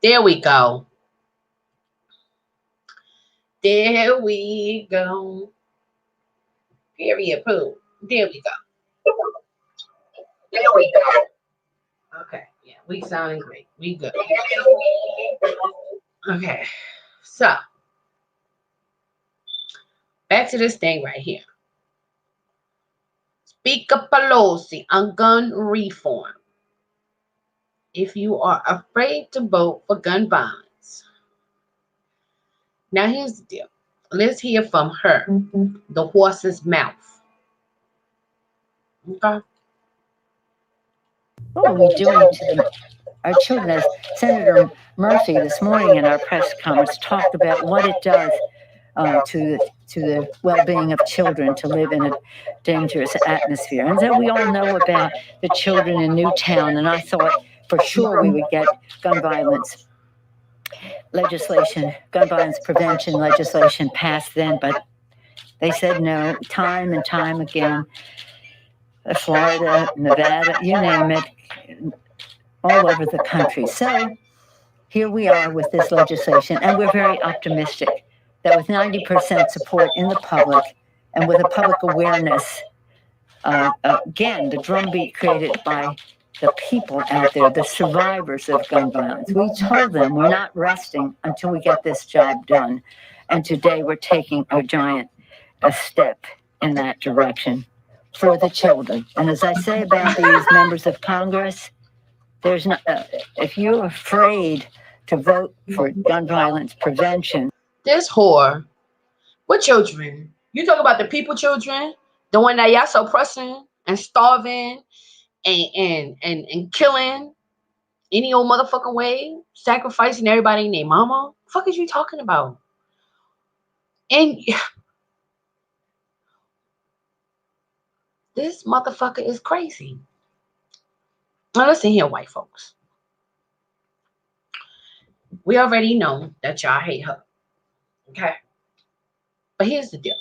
There we go. There we go. Period. Poo. There we go. There we go. Okay. Yeah, we sounding great. We good. Okay. So back to this thing right here. Speaker Pelosi on gun reform. If you are afraid to vote for gun violence. Now here's the deal. Let's hear from her, the horse's mouth. Okay. What are we doing to our children? As Senator Murphy this morning in our press conference talked about what it does to the well-being of children to live in a dangerous atmosphere. And so we all know about the children in Newtown, and I thought for sure we would get gun violence prevention legislation passed then, but they said no time and time again. Florida, Nevada, you name it, all over the country. So here we are with this legislation, and we're very optimistic that with 90% support in the public and with a public awareness, again, the drumbeat created by the people out there, the survivors of gun violence. We told them we're not resting until we get this job done. And today we're taking a step in that direction for the children. And as I say about these members of Congress, there's not, if you're afraid to vote for gun violence prevention. This whore, what children? You talk about the people children, the one that y'all suppressing and starving and killing any old motherfucking way, sacrificing everybody in their mama. Fuck is you talking about? And this motherfucker is crazy. Now listen here, white folks. We already know that y'all hate her. Okay? But here's the deal.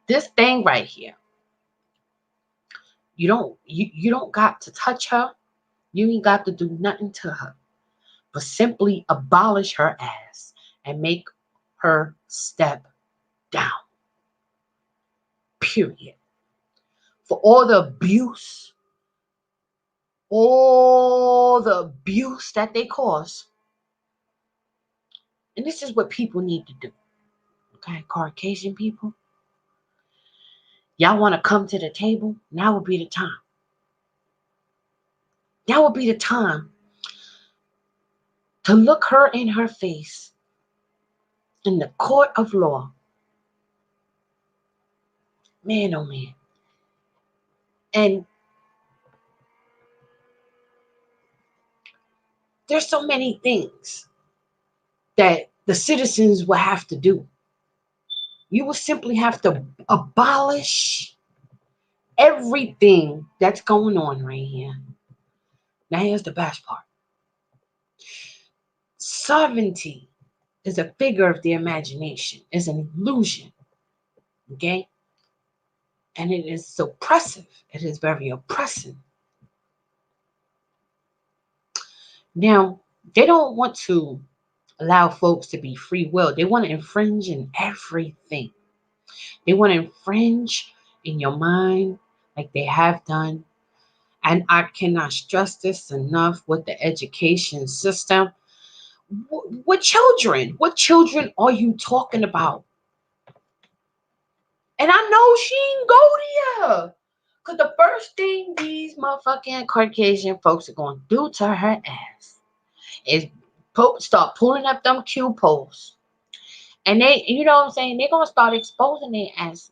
This thing right here, you don't got to touch her. You ain't got to do nothing to her. But simply abolish her ass and make her step down. Period. For all the abuse that they cause. And this is what people need to do. Okay, Caucasian people. Y'all want to come to the table? Now would be the time. Now would be the time to look her in her face in the court of law. Man, oh man. And there's so many things that the citizens will have to do. You will simply have to abolish everything that's going on right here. Now here's the best part. Sovereignty is a figure of the imagination, is an illusion. Okay? And it is oppressive. It is very oppressive. Now, they don't want to allow folks to be free will. They want to infringe in everything. They want to infringe in your mind like they have done. And I cannot stress this enough with the education system. What children? What children are you talking about? And I know she ain't go there. Because the first thing these motherfucking Caucasian folks are going to do to her ass is start pulling up them Q posts. And they, you know what I'm saying? They're going to start exposing their asses.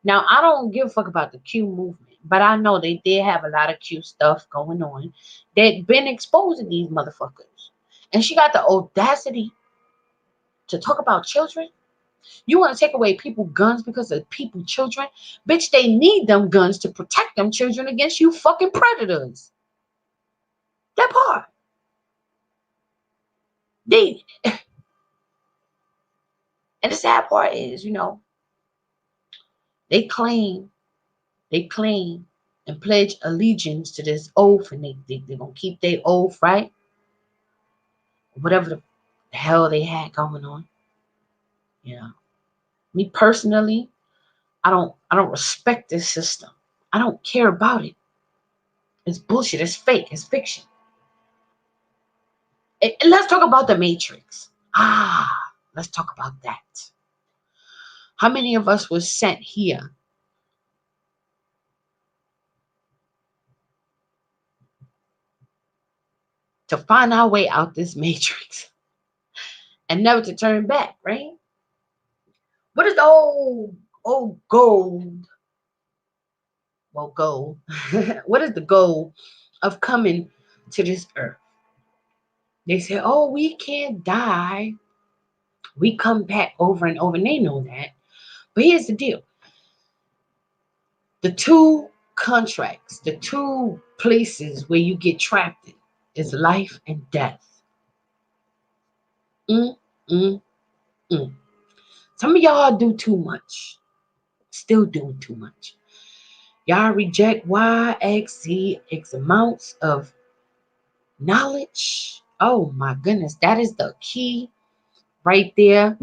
Now, I don't give a fuck about the Q movement, but I know they did have a lot of Q stuff going on. They've been exposing these motherfuckers. And she got the audacity to talk about children. You want to take away people guns because of people children? Bitch, they need them guns to protect them children against you fucking predators. That part. And the sad part is, they claim and pledge allegiance to this oath, and they're going to keep their oath, right? Whatever the hell they had going on. You know, me personally, I don't respect this system. I don't care about it. It's bullshit. It's fake. It's fiction. Let's talk about the Matrix. Let's talk about that. How many of us was sent here to find our way out this Matrix and never to turn back, right? What is the old gold? Well, goal. What is the goal of coming to this earth? They say, oh, we can't die. We come back over and over, and they know that. But here's the deal. The two contracts, the two places where you get trapped in is life and death. Mm, mm, mm. Some of y'all do too much. Still doing too much. Y'all reject Y, X, Z, X amounts of knowledge. Oh my goodness. That is the key right there.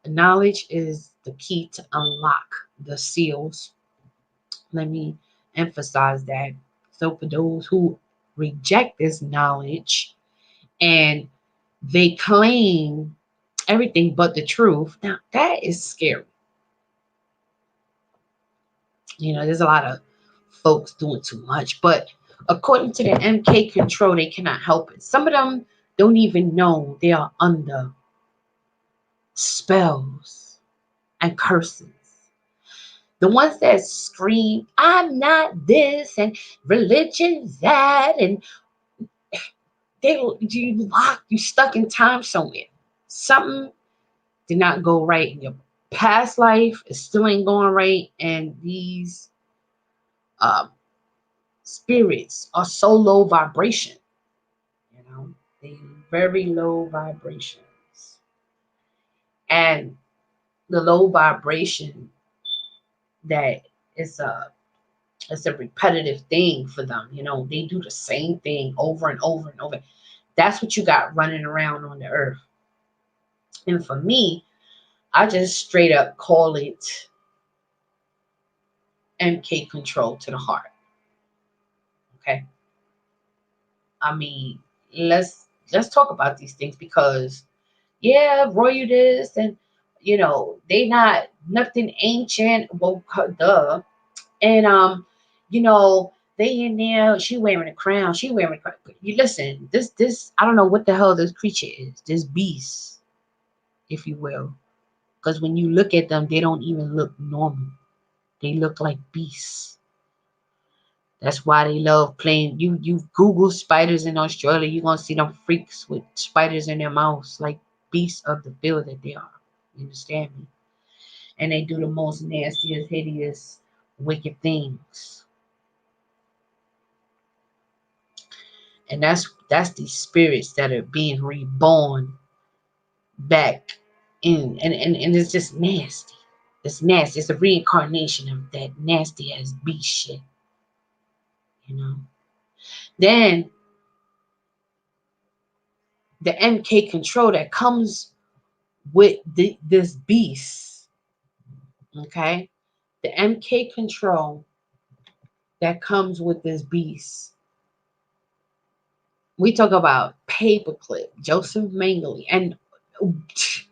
Knowledge is the key to unlock the seals. Let me emphasize that. So for those who reject this knowledge and they claim everything but the truth, now that is scary. You know, there's a lot of folks doing too much, but according to the MK control, they cannot help it. Some of them don't even know they are under spells and curses. The ones that scream, I'm not this, and religion that, and you stuck in time somewhere. Something did not go right in your past life. It still ain't going right, and these um, spirits are so low vibration. You know, they very low vibrations, and the low vibration that is a it's a repetitive thing for them. You know, they do the same thing over and over and over. That's what you got running around on the earth. And for me, I just straight up call it MK control to the heart. Okay. I mean, let's talk about these things because yeah, royal this and they not nothing ancient. Well, duh. And you know, they in there, she wearing a crown, she wearing a crown. You listen, this I don't know what the hell this creature is, this beast, if you will. Because when you look at them, they don't even look normal. They look like beasts. That's why they love playing. You Google spiders in Australia, you're gonna see them freaks with spiders in their mouths, like beasts of the field that they are. You understand me? And they do the most nastiest, hideous, wicked things. And that's these spirits that are being reborn back in, and it's just nasty. It's nasty. It's a reincarnation of that nasty ass beast shit. You know. Then the MK control that comes with this beast. Okay, the MK control that comes with this beast. We talk about Paperclip, Joseph Mengele, and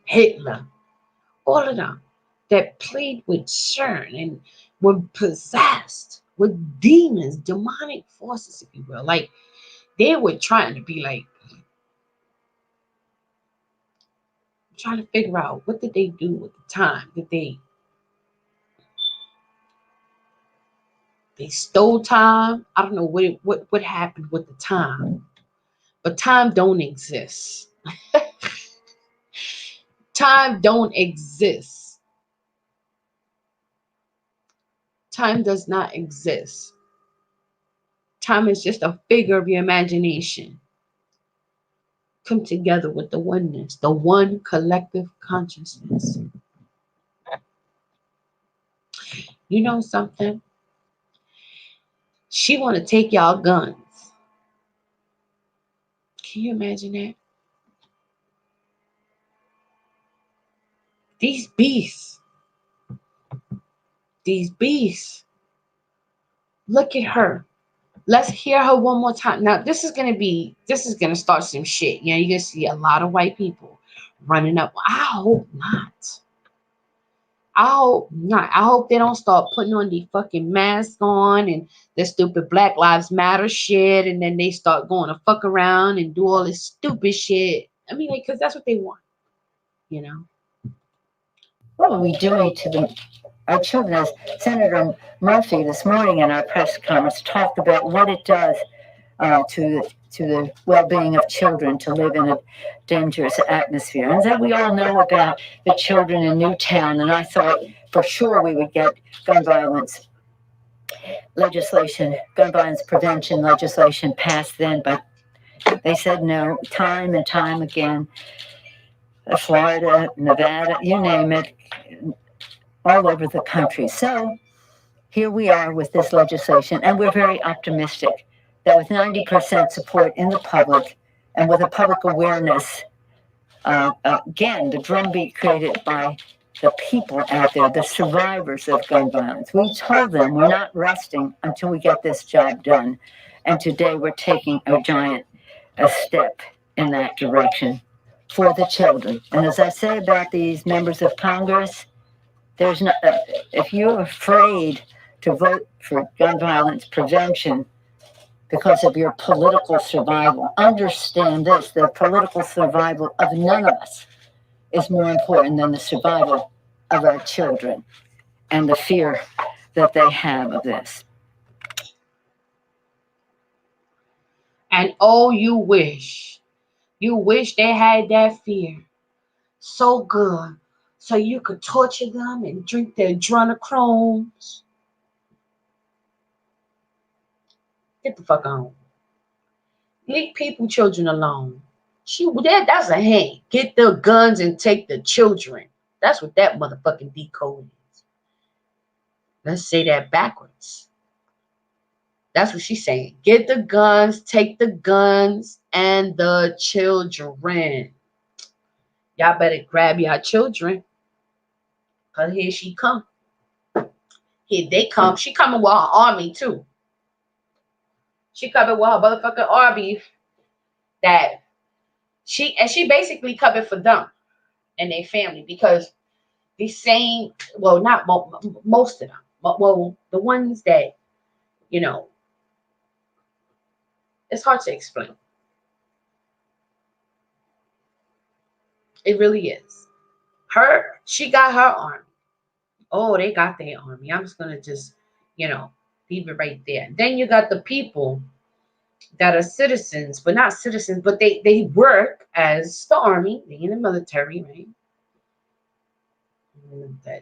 Hitler, all of them that played with CERN and were possessed with demons, demonic forces, if you will. Like they were trying to be like, trying to figure out what did they do with the time? Did they stole time? I don't know what happened with the time, but time don't exist. Time don't exist. Time does not exist. Time is just a figure of your imagination. Come together with the oneness, the one collective consciousness. You know something? She want to take y'all guns. Can you imagine that? These beasts, these beasts. Look at her. Let's hear her one more time. Now, this is gonna start some shit. You know, you're gonna see a lot of white people running up. I hope not. I hope not. I hope they don't start putting on the fucking mask on and the stupid Black Lives Matter shit, and then they start going to fuck around and do all this stupid shit. I mean, like, because that's what they want, you know. What are we doing to our children? As Senator Murphy this morning in our press conference talked about what it does to the well-being of children to live in a dangerous atmosphere, and that we all know about the children in Newtown. And I thought for sure we would get gun violence legislation, gun violence prevention legislation passed then, but they said no, time and time again. Florida, Nevada, you name it, all over the country. So here we are with this legislation, and we're very optimistic that with 90% support in the public and with a public awareness, again, the drumbeat created by the people out there, the survivors of gun violence. We told them we're not resting until we get this job done. And today we're taking a giant step in that direction for the children. And as I say about these members of Congress, there's no, if you're afraid to vote for gun violence prevention because of your political survival, understand this: the political survival of none of us is more important than the survival of our children and the fear that they have of this. And oh, you wish they had that fear so good, so you could torture them and drink their adrenochrome. Get the fuck on. Leave people, children alone. That's a hint. Get the guns and take the children. That's what that motherfucking decode is. Let's say that backwards. That's what she's saying. Get the guns, take the guns and the children. Y'all better grab your children. Cause here she come. Here they come. She coming with her army too. She coming with her motherfucking army that she basically covered for them and their family, because the same, well, not most of them, but well, the ones that, you know, it's hard to explain. It really is. She got her army. Oh, they got their army. I'm just gonna just, you know, leave it right there. Then you got the people that are citizens, but not citizens, but they work as the army, they in the military, right?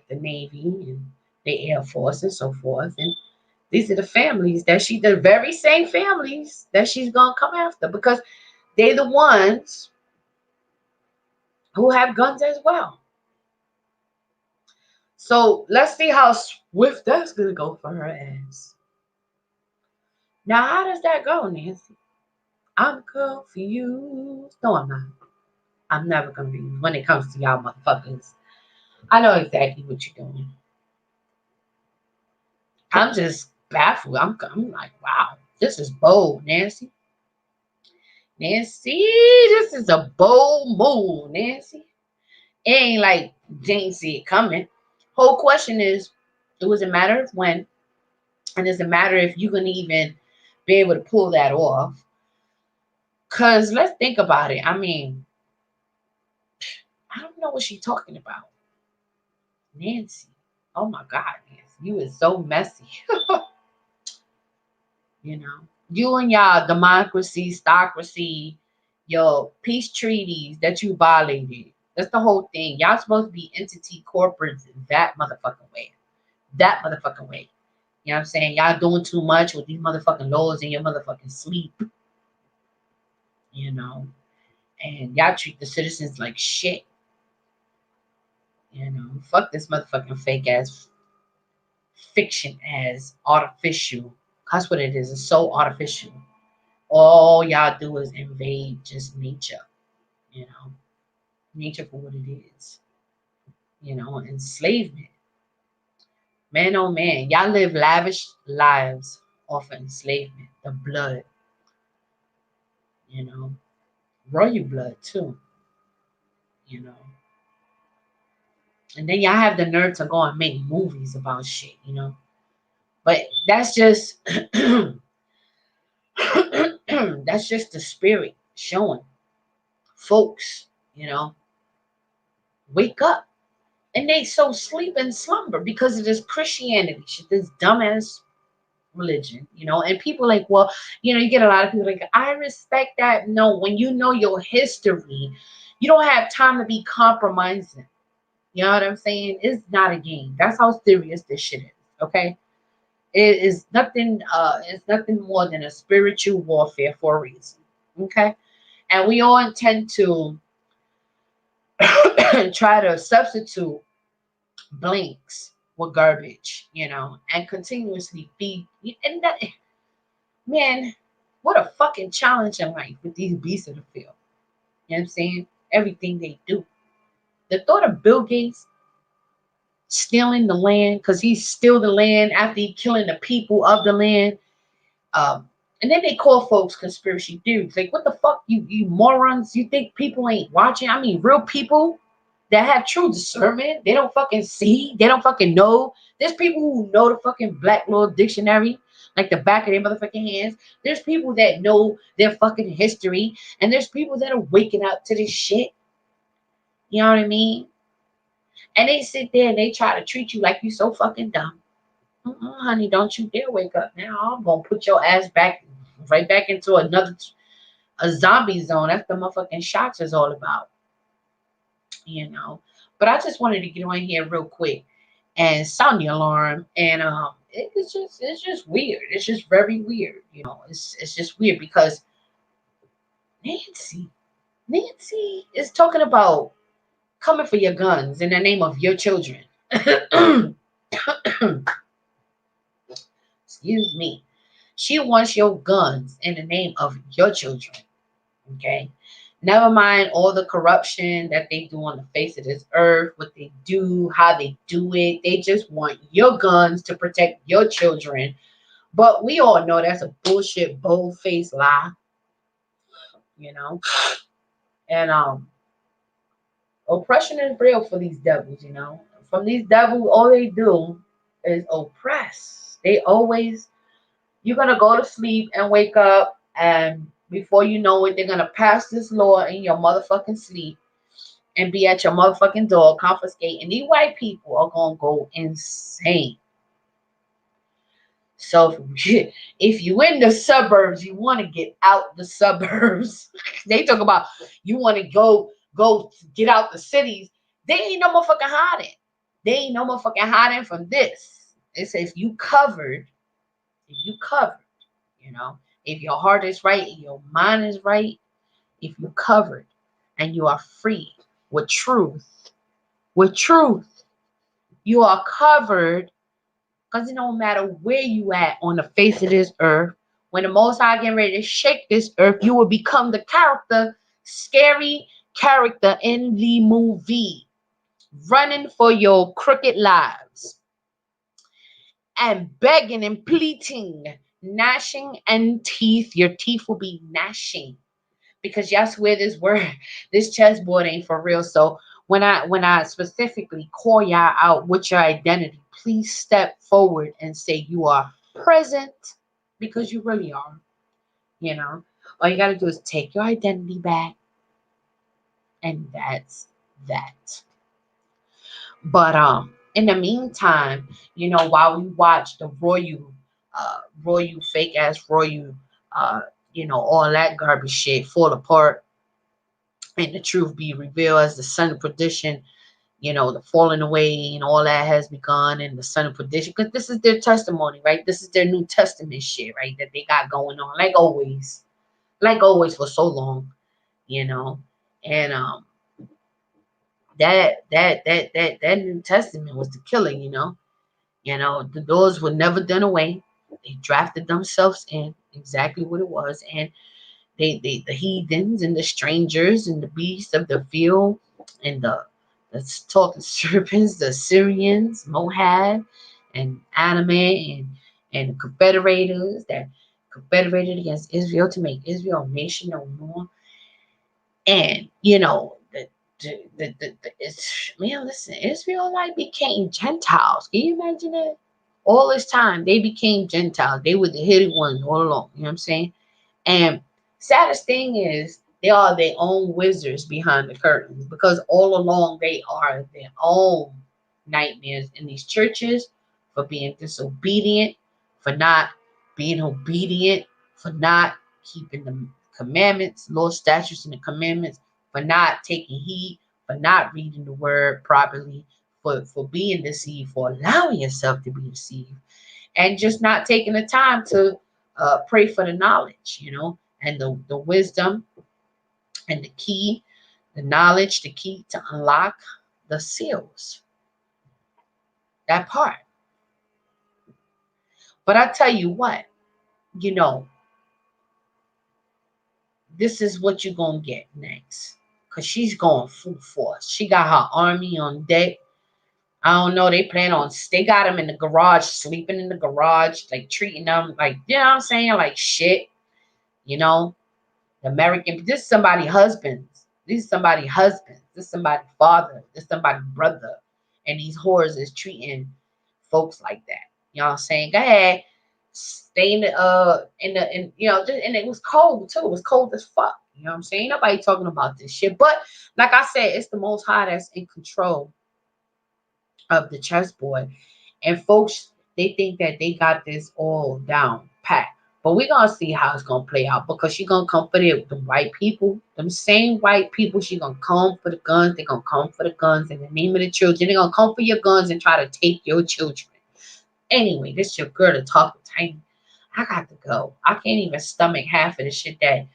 The Navy and the Air Force and so forth. And these are the families the very same families that she's gonna come after, because they're the ones who have guns as well. So let's see how swift that's gonna go for her ass. Now, how does that go, Nancy? I'm confused. No, I'm not. I'm never confused when it comes to y'all motherfuckers. I know exactly what you're doing. I'm just baffled. I'm like, wow, this is bold, Nancy. Nancy, this is a bold move, Nancy. It ain't like didn't see it coming. Whole question is, it was a matter of when, and it's a matter if you can even be able to pull that off. Cause let's think about it. I mean, I don't know what she's talking about. Nancy. Oh my God, Nancy. You is so messy. You know. You and y'all democracy, stocracy, your peace treaties that you violated. That's the whole thing. Y'all supposed to be entity corporates that motherfucking way. That motherfucking way. You know what I'm saying? Y'all doing too much with these motherfucking laws in your motherfucking sleep. You know. And y'all treat the citizens like shit. You know. Fuck this motherfucking fake ass fiction as artificial. That's what it is. It's so artificial. All y'all do is invade just nature, you know, nature for what it is, enslavement. Man, oh man, y'all live lavish lives off of enslavement, the blood, you know, royal blood too, you know. And then y'all have the nerve to go and make movies about shit. But that's just that's just the spirit showing. Folks, you know, wake up. And they so sleep and slumber because of this Christianity shit, this dumbass religion. And people like, well, you get a lot of people like, I respect that. No, when you know your history, you don't have time to be compromising. You know what I'm saying? It's not a game. That's how serious this shit is. Okay. It is nothing, it's nothing more than a spiritual warfare for a reason. Okay. And we all intend to try to substitute blanks with garbage, and continuously feed. And that, man, what a fucking challenge in life with these beasts of the field. You know what I'm saying? Everything they do. The thought of Bill Gates stealing the land because he steal the land after he killing the people of the land. Um, and then they call folks conspiracy theories. Like, what the fuck, you morons? You think people ain't watching? I mean, real people that have true discernment. They don't fucking see. They don't fucking know. There's people who know the fucking Black Law Dictionary like the back of their motherfucking hands. There's people that know their fucking history. And there's people that are waking up to this shit. You know what I mean? And they sit there and they try to treat you like you so fucking dumb. Honey, don't you dare wake up now. I'm gonna put your ass right back into a zombie zone. That's the motherfucking shots is all about. But I just wanted to get on here real quick and sound the alarm. And it's just weird. It's just very weird. It's just weird because Nancy, Nancy is talking about coming for your guns in the name of your children. Excuse me. She wants your guns in the name of your children. Okay. Never mind all the corruption that they do on the face of this earth, what they do, how they do it. They just want your guns to protect your children. But we all know that's a bullshit, bold-faced lie. You know? And oppression is real for these devils. From these devils, all they do is oppress. You're gonna go to sleep and wake up, and before you know it, they're gonna pass this law in your motherfucking sleep and be at your motherfucking door confiscating. These white people are gonna go insane. So if you in the suburbs, you want to get out the suburbs. They talk about you want to go get out the cities. They ain't no motherfucking hiding. They ain't no motherfucking hiding from this. It's if you covered, if your heart is right, your mind is right, if you covered and you are free with truth, you are covered. Because it don't matter where you at on the face of this earth. When the Most High getting ready to shake this earth, you will become the scary character in the movie, running for your crooked lives and begging and pleading, gnashing and teeth. Your teeth will be gnashing because y'all swear this chessboard ain't for real. So when I specifically call y'all out with your identity, please step forward and say you are present because you really are. All you gotta do is take your identity back, and that's that. But in the meantime, while we watch the royal fake ass royal, all that garbage shit fall apart and the truth be revealed as the son of perdition, the falling away and all that has begun, and the son of perdition, because this is their testimony, right? This is their New Testament shit, right? That they got going on, like always for so long, you know. And that New Testament was the killing. The doors were never done away. They drafted themselves in exactly what it was, and the heathens and the strangers and the beasts of the field and the talking serpents, the Syrians, Moab, and Aname and confederators that confederated against Israel to make Israel a nation no more. And it's, man, listen, Israel like became Gentiles. Can you imagine that? All this time they became Gentiles. They were the hidden ones all along. You know what I'm saying? And saddest thing is they are their own wizards behind the curtains, because all along they are their own nightmares in these churches for being disobedient, for not being obedient, for not keeping the commandments, law, statutes, and the commandments, for not taking heed, for not reading the word properly, for being deceived, for allowing yourself to be deceived, and just not taking the time to pray for the knowledge, and the wisdom and the key, the knowledge, the key to unlock the seals. That part. But I tell you what, you know, this is what you're going to get next. Because she's going full force. She got her army on deck. I don't know. They plan on, they got them in the garage, sleeping in the garage, like treating them like, you know what I'm saying? Like shit, you know? American, this is somebody's husbands. This is somebody's husbands. This is somebody's father. This is somebody's brother. And these whores is treating folks like that. You know what I'm saying? Go ahead. Stay and it was cold too. It was cold as fuck. You know what I'm saying? Ain't nobody talking about this shit. But like I said, it's the most high that's in control of the chessboard. And folks, they think that they got this all down pat. But we're gonna see how it's gonna play out, because she gonna come for the white people, them same white people. She gonna come for the guns. They're gonna come for the guns in the name of the children. They're gonna come for your guns and try to take your children. Anyway, this your girl to talk tiny. I got to go. I can't even stomach half of the shit that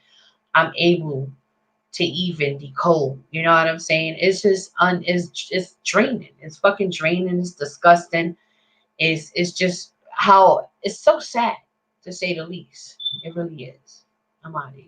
I'm able to even decode. You know what I'm saying? It's just it's draining. It's fucking draining. It's disgusting. It's just how it's so sad, to say the least. It really is. I'm out of here.